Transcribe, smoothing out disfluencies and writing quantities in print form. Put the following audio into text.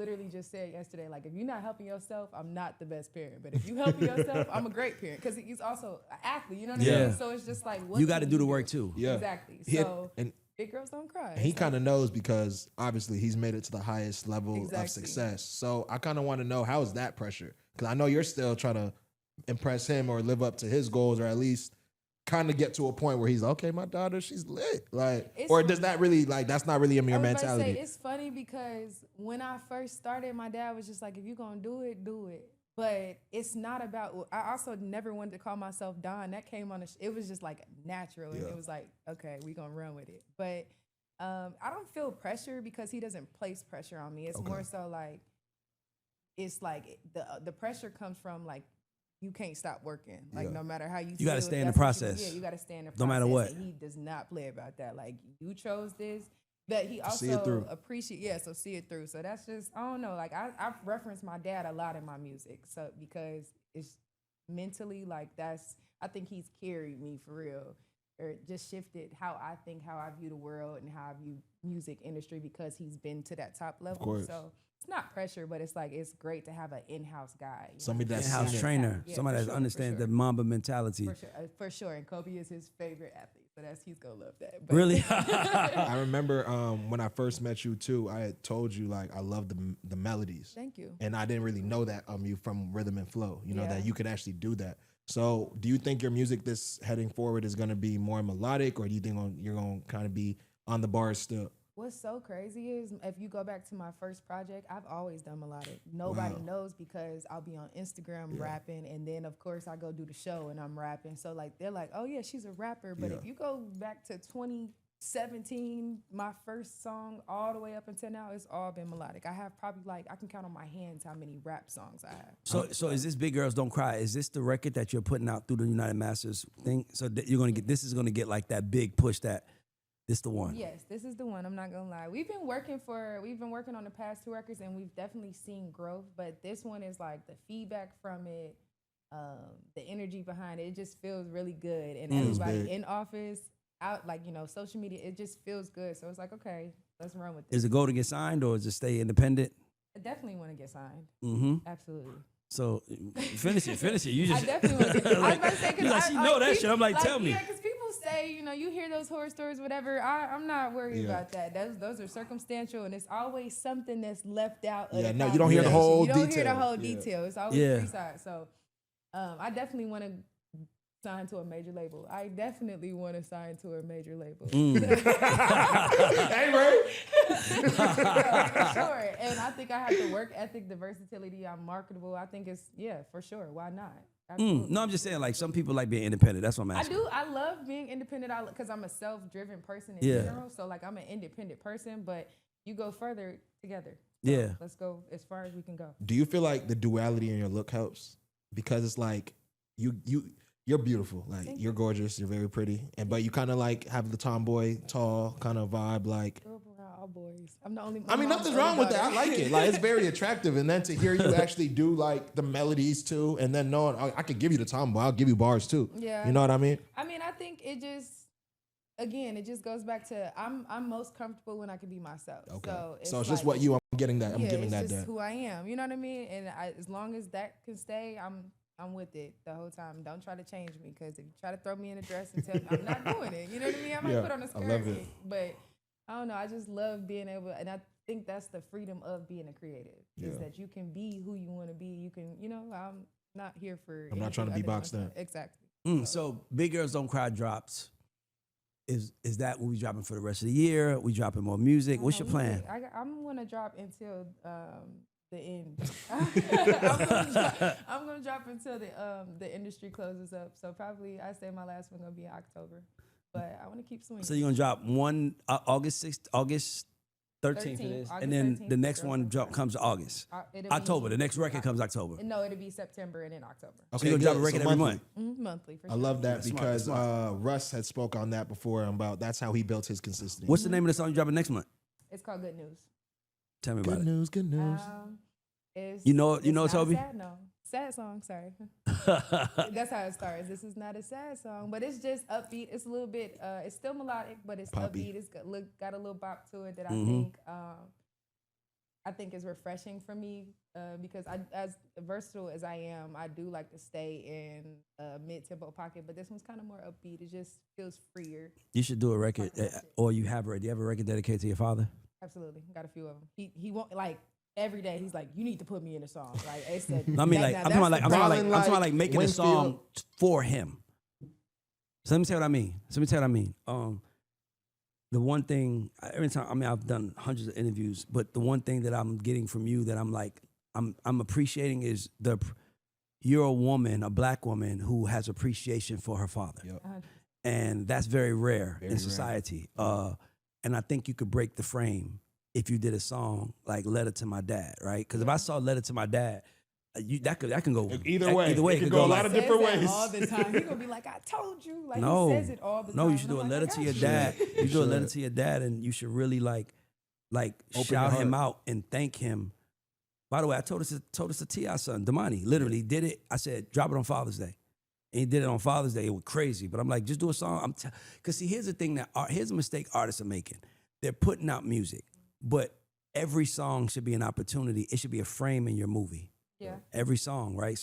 literally just said yesterday, like, if you're not helping yourself, I'm not the best parent. But if you helping yourself, I'm a great parent. Because he's also an athlete, you know what I mean? So it's just like, what you got to do the work too. Yeah. Exactly. So and big girls don't cry. he kind of knows because obviously he's made it to the highest level of success. So I kind of want to know, how is that pressure? Because I know you're still trying to impress him or live up to his goals, or at least kind of get to a point where he's like, okay, my daughter, she's lit. Like, or does that really, like, that's not really in your mentality? It's funny because when I first started, my dad was just like, if you're going to do it, do it. But it's not about, I also never wanted to call myself Don. That came on, it was just like natural. And it was like, okay, we're going to run with it. But I don't feel pressure because he doesn't place pressure on me. It's more so like, it's like the pressure comes from like, you can't stop working. Like, no matter how you got to stay in the process. Yeah, you got to stay in the process. No matter what. And he does not play about that. Like, you chose this. But he also appreciates, so see it through. So that's just, I don't know. Like, I've referenced my dad a lot in my music. So, because it's mentally, like, I think he's carried me for real. Or just shifted how I think, how I view the world and how I view music industry because he's been to that top level. Of course. So it's not pressure, but it's like, it's great to have an in-house guy. Somebody that's in-house trainer, somebody that understands the Mamba mentality. For sure. And Kobe is his favorite athlete, so he's gonna love that. But Really? I remember when I first met you too, I had told you like I love the melodies. Thank you. And I didn't really know that you from Rhythm and Flow, you know, that you could actually do that. So do you think your music this heading forward is gonna be more melodic, or do you think you're gonna kind of be on the bars still? What's so crazy is if you go back to my first project, I've always done melodic. Nobody knows because I'll be on Instagram rapping, and then of course I go do the show and I'm rapping. So like they're like, oh yeah, she's a rapper. But if you go back to 2017, my first song all the way up until now, it's all been melodic. I have probably like, I can count on my hands how many rap songs I have. So is this Big Girls Don't Cry? Is this the record that you're putting out through the United Masters thing? So that you're gonna get, this is gonna get like that big push that. This the one. Yes, this is the one. I'm not gonna lie. We've been working on the past 2 records, and we've definitely seen growth. But this one is like the feedback from it, the energy behind it. It just feels really good, and everybody in office, out like social media. It just feels good. So it's like, okay, let's run with this. Is it go to get signed or just stay independent? I definitely want to get signed. Absolutely. So finish it. You just I definitely want to. I was about to say, because she know that shit. I'm like, tell me. Yeah, because people say, you hear those horror stories, whatever. I'm not worried about that. Those are circumstantial, and it's always something that's left out. You don't hear the whole detail. You don't hear the whole detail. It's always three sides. So, I definitely want to sign to a major label. I definitely want to sign to a major label. Hey, Ray. For sure. And I think I have the work ethic, the versatility. I'm marketable. I think it's, for sure. Why not? No, I'm just saying, like, some people like being independent. That's what I'm asking. I love being independent because I'm a self-driven person in general. So, like, I'm an independent person, but you go further together. So let's go as far as we can go. Do you feel like the duality in your look helps? Because it's like you're beautiful, like you're gorgeous, you're very pretty, but you kind of like have the tomboy, tall kind of vibe, like. All boys. I'm the only. I mean, nothing's wrong with that. I like it. Like, it's very attractive, and then to hear you actually do like the melodies too, and then knowing I could give you the tomboy, I'll give you bars too. Yeah, you know what I mean? I mean, I think it just goes back to I'm most comfortable when I can be myself. Okay. So it's just what you. I'm getting that. I'm giving that. It's just who I am. You know what I mean? And as long as that can stay, I'm with it the whole time. Don't try to change me, because if you try to throw me in a dress and tell me I'm not doing it, you know what I mean? I might put on a skirt. I love it. But I don't know. I just love being able, and I think that's the freedom of being a creative, is that you can be who you want to be. You can, I'm not here for. I'm not trying to be boxed in. Exactly. So Big Girls Don't Cry drops. Is that what we dropping for the rest of the year? We dropping more music? What's your plan? I'm gonna drop until the end. I'm gonna drop until the industry closes up. So probably I say my last one gonna be in October, but I want to keep swinging. So you're gonna drop one August 13th it is, and then the next one comes August. October. The next record comes October. No, it'll be September and then October. Okay, so you're gonna drop a record every month. Monthly. For sure. I love that because Russ had spoke on that before about that's how he built his consistency. What's the name of the song you're dropping next month? It's called Good News. Tell me about it. Good news. You know, Tobey? Sad song, sorry. That's how it starts. This is not a sad song, but it's just upbeat. It's a little bit, it's still melodic, but it's poppy. Upbeat. It's got a little bop to it that I think I think is refreshing for me because as versatile as I am, I do like to stay in a mid-tempo pocket, but this one's kind of more upbeat. It just feels freer. You should do a record, or you have already. You have a record dedicated to your father? Absolutely. Got a few of them. He won't, like, every day he's like, you need to put me in a song. Like, I said, I mean, like, I'm talking about making a song for him. So let me tell you what I mean. The one thing, every time, I mean, I've done hundreds of interviews, but the one thing that I'm getting from you that I'm like, I'm appreciating is you're a woman, a black woman who has appreciation for her father. Yep. And that's very rare in society. And I think you could break the frame if you did a song like Letter to My Dad, right? Because if I saw Letter to My Dad, that can go either way. It could go a lot of different ways. All the time. He's gonna be like, I told you. Like, no, he says it all the time. No, you should do a letter to your dad. You do a letter to your dad, and you should really like shout him out and thank him. By the way, I told us to T.I. son, Damani, literally did it. I said, drop it on Father's Day. And he did it on Father's Day. It was crazy. But I'm like, just do a song. Because see, here's the thing here's a mistake artists are making. They're putting out music, but every song should be an opportunity. It should be a frame in your movie. Yeah. Every song, right?